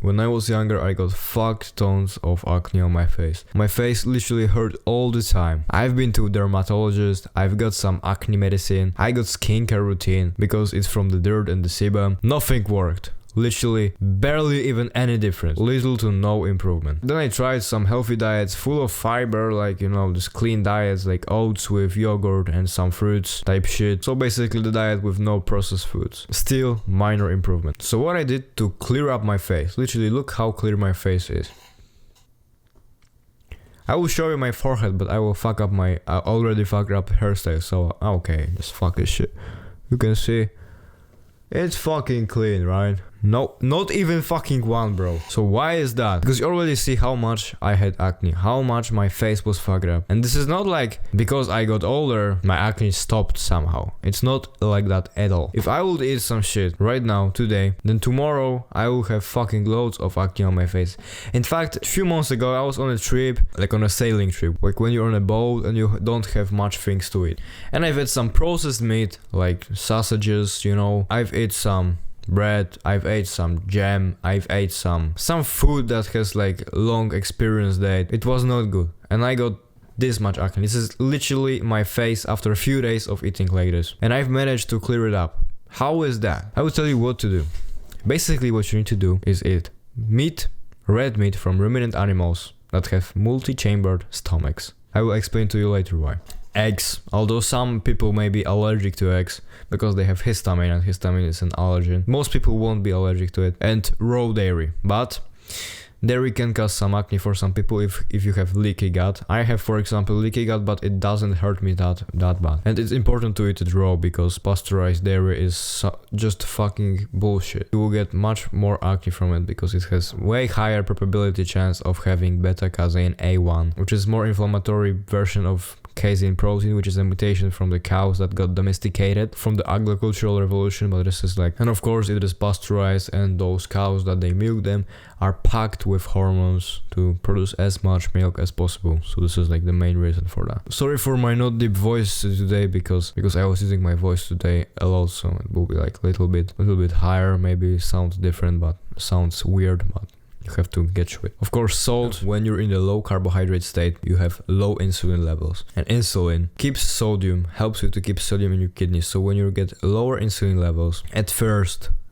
When I was younger, I got fuck tons of acne on my face. My face literally hurt all the time. I've been to a dermatologist, I've got some acne medicine, I got skincare routine because it's from the dirt and the sebum. Nothing worked. Literally barely even any difference, little to no improvement. Then I tried some healthy diets full of fiber, like just clean diets like oats with yogurt and some fruits type shit. So basically the diet with no processed foods. Still minor improvement. So what I did to clear up my face, literally look how clear my face is. I will show you my forehead, but I will fuck up my already fucked up hairstyle, so okay, just fuck this shit. You can see it's fucking clean, right? No, not even fucking one, bro. So why is that? Because you already see how much I had acne, how much my face was fucked up. And this is not like because I got older, my acne stopped somehow. It's not like that at all. If I would eat some shit right now, today, then tomorrow I will have fucking loads of acne on my face. In fact, a few months ago I was on a trip, like on a sailing trip, like when you're on a boat and you don't have much things to eat. And I've had some processed meat, like sausages, I've ate some bread, I've ate some jam, I've ate some food that has like long experience date. It was not good, and I got this much acne. This is literally my face after a few days of eating like this, and I've managed to clear it up. How is that? I will tell you what to do. Basically what you need to do is eat meat, red meat from ruminant animals that have multi-chambered stomachs. I will explain to you later why. Eggs, although some people may be allergic to eggs because they have histamine, and histamine is an allergen. Most people won't be allergic to it. And raw dairy, but dairy can cause some acne for some people if you have leaky gut. I have, for example, leaky gut, but it doesn't hurt me that bad. And it's important to eat it raw because pasteurized dairy is just fucking bullshit. You will get much more acne from it because it has way higher probability chance of having beta-casein A1, which is more inflammatory version of casein protein, which is a mutation from the cows that got domesticated from the agricultural revolution. But this is like, and of course it is pasteurized, and those cows that they milk them are packed with hormones to produce as much milk as possible. So this is like the main reason for that. Sorry for my not deep voice today because I was using my voice today a lot, so it will be like a little bit higher, maybe sounds different, but sounds weird, but you have to get through it. Of course, salt, when you're in the low carbohydrate state, you have low insulin levels. And insulin keeps sodium, helps you to keep sodium in your kidneys. So when you get lower insulin levels,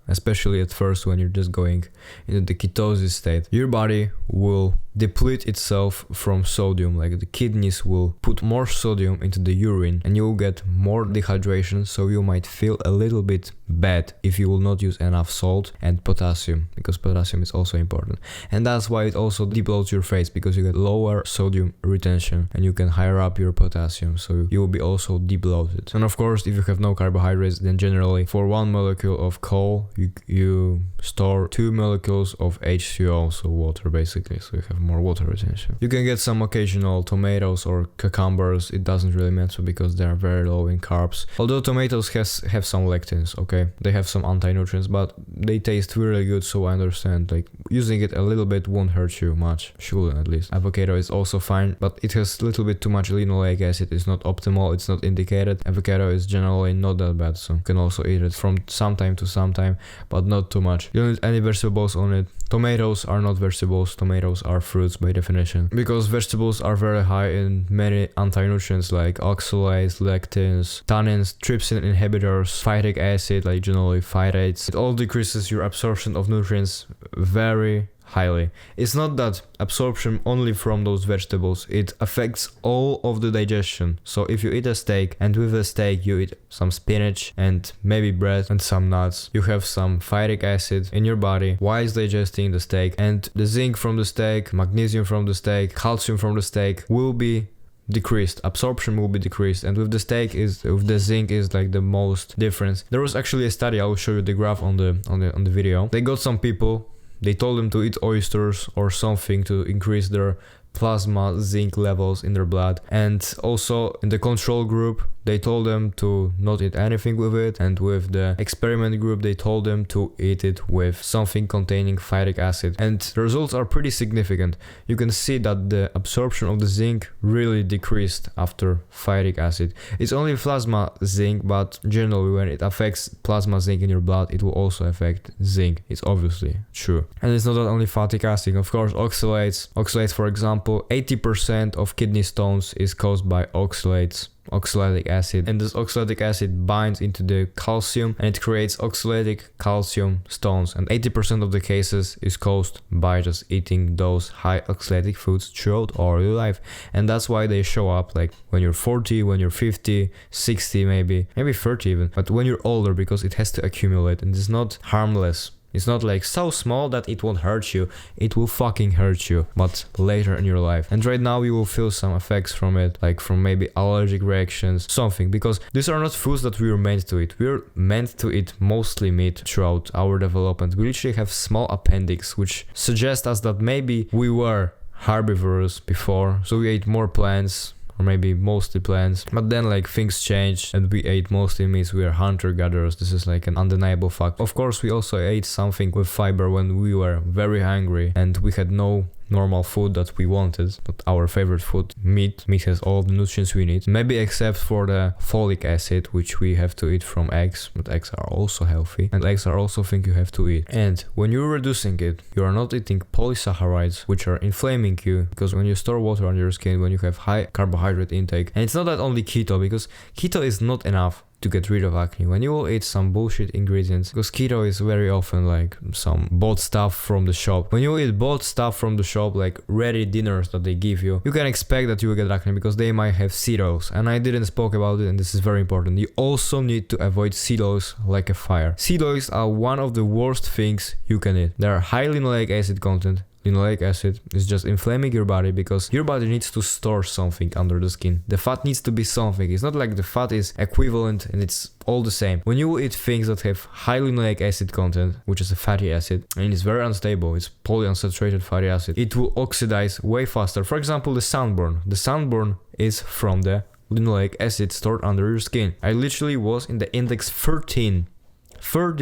especially at first when you're just going into the ketosis state, your body will deplete itself from sodium. Like the kidneys will put more sodium into the urine and you will get more dehydration, so you might feel a little bit bad if you will not use enough salt and potassium, because potassium is also important. And that's why it also debloats your face, because you get lower sodium retention and you can higher up your potassium, so you will be also debloated. And of course, if you have no carbohydrates, then generally for 1 molecule of coal you store 2 molecules of H2O, so water basically, so you have more water retention. You can get some occasional tomatoes or cucumbers, it doesn't really matter because they are very low in carbs. Although tomatoes have some lectins, okay? They have some anti-nutrients, but they taste really good, so I understand, like, using it a little bit won't hurt you much, shouldn't at least. Avocado is also fine, but it has a little bit too much linoleic acid, it's not optimal, it's not indicated. Avocado is generally not that bad, so you can also eat it from some time to some time, but not too much. You don't need any vegetables on it. Tomatoes are not vegetables, tomatoes are fruits by definition, because vegetables are very high in many anti-nutrients like oxalates, lectins, tannins, trypsin inhibitors, phytic acid, like generally phytates. It all decreases your absorption of nutrients very highly. It's not that absorption only from those vegetables, it affects all of the digestion. So if you eat a steak and with the steak you eat some spinach and maybe bread and some nuts, you have some phytic acid in your body while it's digesting the steak, and the zinc from the steak, magnesium from the steak, calcium from the steak will be decreased, absorption will be decreased, and with the zinc is like the most difference. There was actually a study, I will show you the graph on the video. They got some people, they told them to eat oysters or something to increase their plasma zinc levels in their blood, and also in the control group they told them to not eat anything with it, and with the experiment group they told them to eat it with something containing phytic acid, and the results are pretty significant. You can see that the absorption of the zinc really decreased after phytic acid. It's only plasma zinc, but generally when it affects plasma zinc in your blood, it will also affect zinc. It's obviously true. And it's not that only phytic acid, of course, oxalates. Oxalates, for example, 80% of kidney stones is caused by oxalic acid, and this oxalic acid binds into the calcium and it creates oxalatic calcium stones, and 80% of the cases is caused by just eating those high oxalatic foods throughout all your life. And that's why they show up like when you're 40, when you're 50, 60, maybe 30 even, but when you're older, because it has to accumulate and it's not harmless. It's not like so small that it won't hurt you. It will fucking hurt you, but later in your life. And right now you will feel some effects from it, like from maybe allergic reactions, something, because these are not foods that we were meant to eat. We're meant to eat mostly meat throughout our development. We literally have small appendix, which suggest us that maybe we were herbivores before, so we ate more plants, or maybe mostly plants, but then like things changed and we ate mostly meat. We are hunter-gatherers. This is like an undeniable fact. Of course, we also ate something with fiber when we were very hungry and we had no normal food that we wanted, but our favorite food, meat has all the nutrients we need, maybe except for the folic acid, which we have to eat from eggs, but eggs are also healthy and eggs are also thing you have to eat. And when you're reducing it, you are not eating polysaccharides, which are inflaming you, because when you store water on your skin, when you have high carbohydrate intake, and it's not that only keto, because keto is not enough to get rid of acne. When you will eat some bullshit ingredients, because keto is very often like some bought stuff from the shop. When you eat bought stuff from the shop, like ready dinners that they give you, you can expect that you will get acne because they might have seed oils. And I didn't spoke about it, and this is very important. You also need to avoid seed oils like a fire. Seed oils are one of the worst things you can eat. They are high linoleic acid content. Linoleic acid is just inflaming your body because your body needs to store something under the skin. The fat needs to be something. It's not like the fat is equivalent and it's all the same. When you eat things that have high linoleic acid content, which is a fatty acid, and it's very unstable, it's polyunsaturated fatty acid, it will oxidize way faster. For example, the sunburn. The sunburn is from the linoleic acid stored under your skin. I literally was in the index 30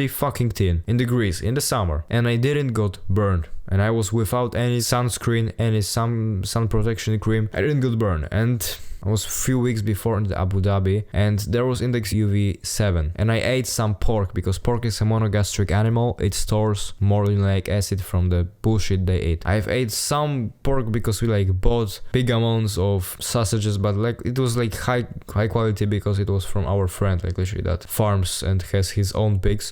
fucking tin in the Greece in the summer, and I didn't got burned, and I was without any sunscreen, any sun protection cream. I didn't get burned, and I was a few weeks before in the Abu Dhabi, and there was index UV 7, and I ate some pork because pork is a monogastric animal. It stores more linoleic acid from the bullshit they eat. I've ate some pork because we like bought big amounts of sausages, but like it was like high quality because it was from our friend, like literally that farms and has his own pigs.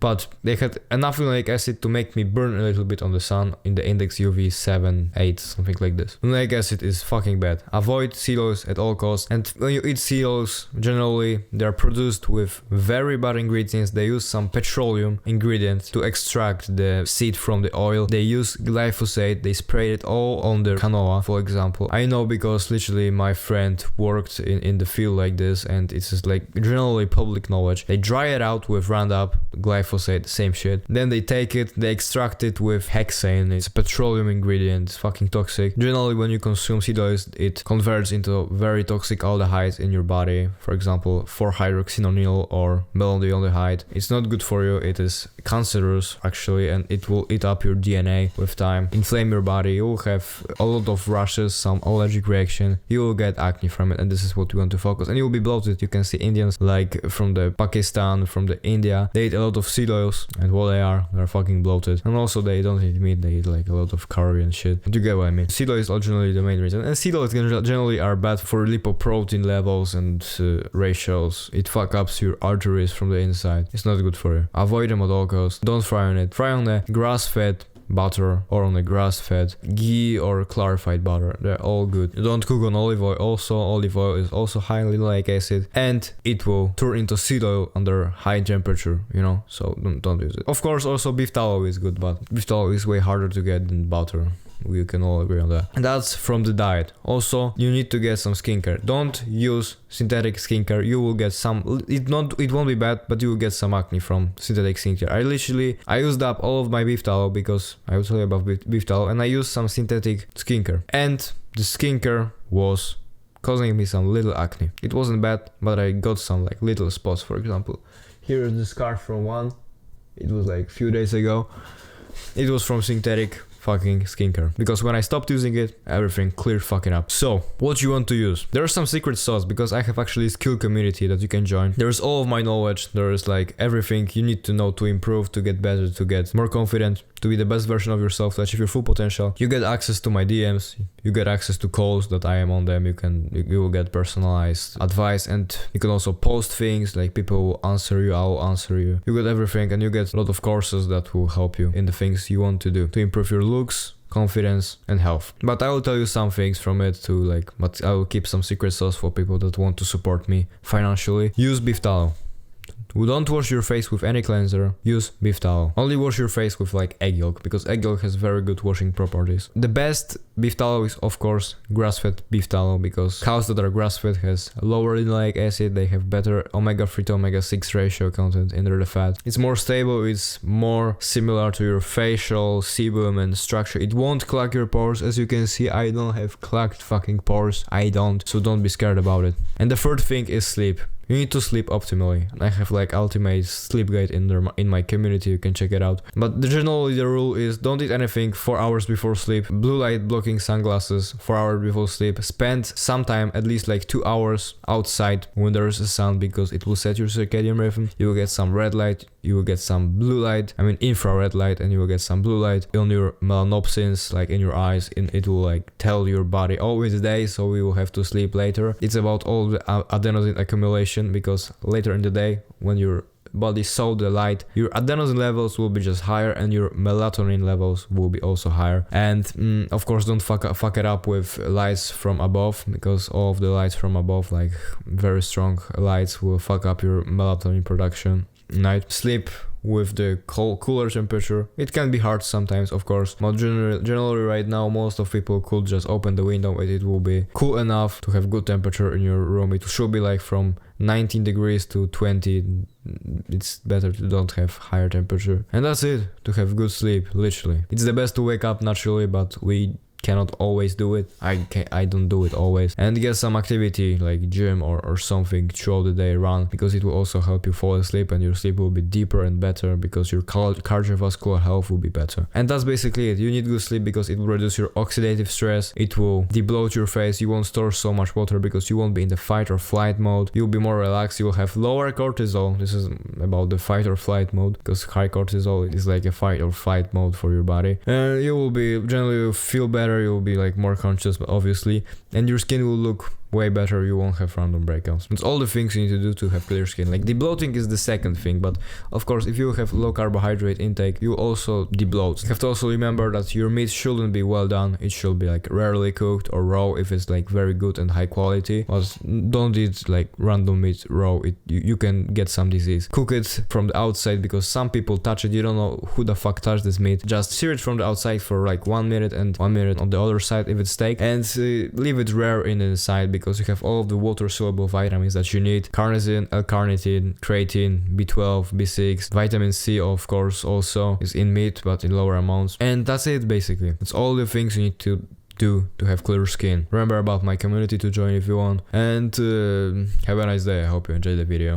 But they had enough linoleic acid to make me burn a little bit on the sun in the index UV 7, 8, something like this. Linoleic acid is fucking bad. Avoid seed oils at all costs. And when you eat seed oils, generally they're produced with very bad ingredients. They use some petroleum ingredient to extract the seed from the oil. They use glyphosate. They spray it all on their canola, for example. I know because literally my friend worked in the field like this, and it's just like generally public knowledge. They dry it out with Roundup, glyphosate, same shit. Then they take it, they extract it with hexane. It's a petroleum ingredient, it's fucking toxic. Generally, when you consume seed oils, it converts into very toxic aldehydes in your body. For example, 4-hydroxynonyl or melaldehyde. It's not good for you. It is cancerous actually, and it will eat up your DNA with time, inflame your body. You will have a lot of rashes, some allergic reaction. You will get acne from it, and this is what we want to focus. And you will be bloated. You can see Indians like from the Pakistan, from the India. They eat a lot of seed oils, and what they're fucking bloated. And also they don't eat meat, they eat like a lot of curry and shit. But you get what I mean. Seed oils are generally the main reason, and seed oils generally are bad for lipoprotein levels and ratios. It fuck ups your arteries from the inside. It's not good for you. Avoid them at all costs. Don't fry on it. Fry on the grass-fed butter or on a grass-fed ghee or clarified butter. They're all good. You don't cook on olive oil. Also, olive oil is also high linoleic acid, and it will turn into seed oil under high temperature, you know, so don't use it. Of course, also beef tallow is good, but beef tallow is way harder to get than butter. We can all agree on that. And that's from the diet. Also, you need to get some skincare. Don't use synthetic skincare. You will get some, it won't be bad, but you will get some acne from synthetic skincare. I used up all of my beef tallow because I will tell you about beef tallow, and I used some synthetic skincare. And the skincare was causing me some little acne. It wasn't bad, but I got some like little spots. For example, here is the scar from one. It was like few days ago. It was from synthetic fucking skincare, because when I stopped using it, everything cleared fucking up. So what you want to use? There's some secret sauce, because I have actually a skill community that you can join. There's all of my knowledge. There is like everything you need to know to improve, to get better, to get more confident, to be the best version of yourself, to achieve your full potential. You get access to my DMs, you get access to calls that I am on them. You will get personalized advice, and you can also post things like people will answer you, I will answer you. You get everything, and you get a lot of courses that will help you in the things you want to do to improve your looks, confidence and health. But I will tell you some things from it too, like, but I will keep some secret sauce for people that want to support me financially. Use beef tallow. Don't wash your face with any cleanser, use beef tallow. Only wash your face with like egg yolk, because egg yolk has very good washing properties. The best beef tallow is of course grass-fed beef tallow, because cows that are grass-fed has lower linoleic acid, they have better omega-3 to omega-6 ratio content in their fat. It's more stable, it's more similar to your facial sebum and structure. It won't clog your pores. As you can see, I don't have clogged fucking pores, I don't, so don't be scared about it. And the third thing is sleep. You need to sleep optimally. I have like ultimate sleep guide in my community, you can check it out. But generally the rule is don't eat anything 4 hours before sleep. Blue light blocking sunglasses 4 hours before sleep. Spend some time, at least like 2 hours outside when there is a sun, because it will set your circadian rhythm. You will get some red light, you will get some blue light, I mean infrared light, and you will get some blue light on your melanopsins, like in your eyes, and it will like tell your body, oh it's day, so we will have to sleep later. It's about all the adenosine accumulation, because later in the day when your body saw the light, your adenosine levels will be just higher and your melatonin levels will be also higher. And of course don't fuck it up with lights from above, because all of the lights from above, like very strong lights, will fuck up your melatonin production. Night. Sleep with the cooler temperature. It can be hard sometimes, of course, but generally right now most of people could just open the window and it will be cool enough to have good temperature in your room. It should be like from 19 degrees to 20. It's better to don't have higher temperature. And that's it, to have good sleep, literally. It's the best to wake up naturally, but we cannot always do it. I don't do it always. And get some activity like gym or something throughout the day, run, because it will also help you fall asleep and your sleep will be deeper and better, because your cardiovascular health will be better. And that's basically it. You need good sleep because it will reduce your oxidative stress, it will debloat your face, you won't store so much water because you won't be in the fight or flight mode, you'll be more relaxed, you will have lower cortisol. This is about the fight or flight mode, because high cortisol is like a fight or flight mode for your body. And you will be generally feel better, you'll be like more conscious, obviously, and your skin will look way better, you won't have random breakouts. It's all the things you need to do to have clear skin. Like debloating is the second thing, but of course if you have low carbohydrate intake, you also debloat. You have to also remember that your meat shouldn't be well done, it should be like rarely cooked or raw if it's like very good and high quality. But don't eat like random meat raw, you can get some disease. Cook it from the outside, because some people touch it, you don't know who the fuck touched this meat. Just sear it from the outside for like 1 minute and 1 minute on the other side if it's steak, and leave it rare in the inside, because you have all of the water soluble vitamins that you need: carnosine, L-carnitine, creatine, B12, B6, vitamin C of course also is in meat but in lower amounts. And that's it basically. That's all the things you need to do to have clear skin. Remember about my community to join if you want, and have a nice day. I hope you enjoyed the video.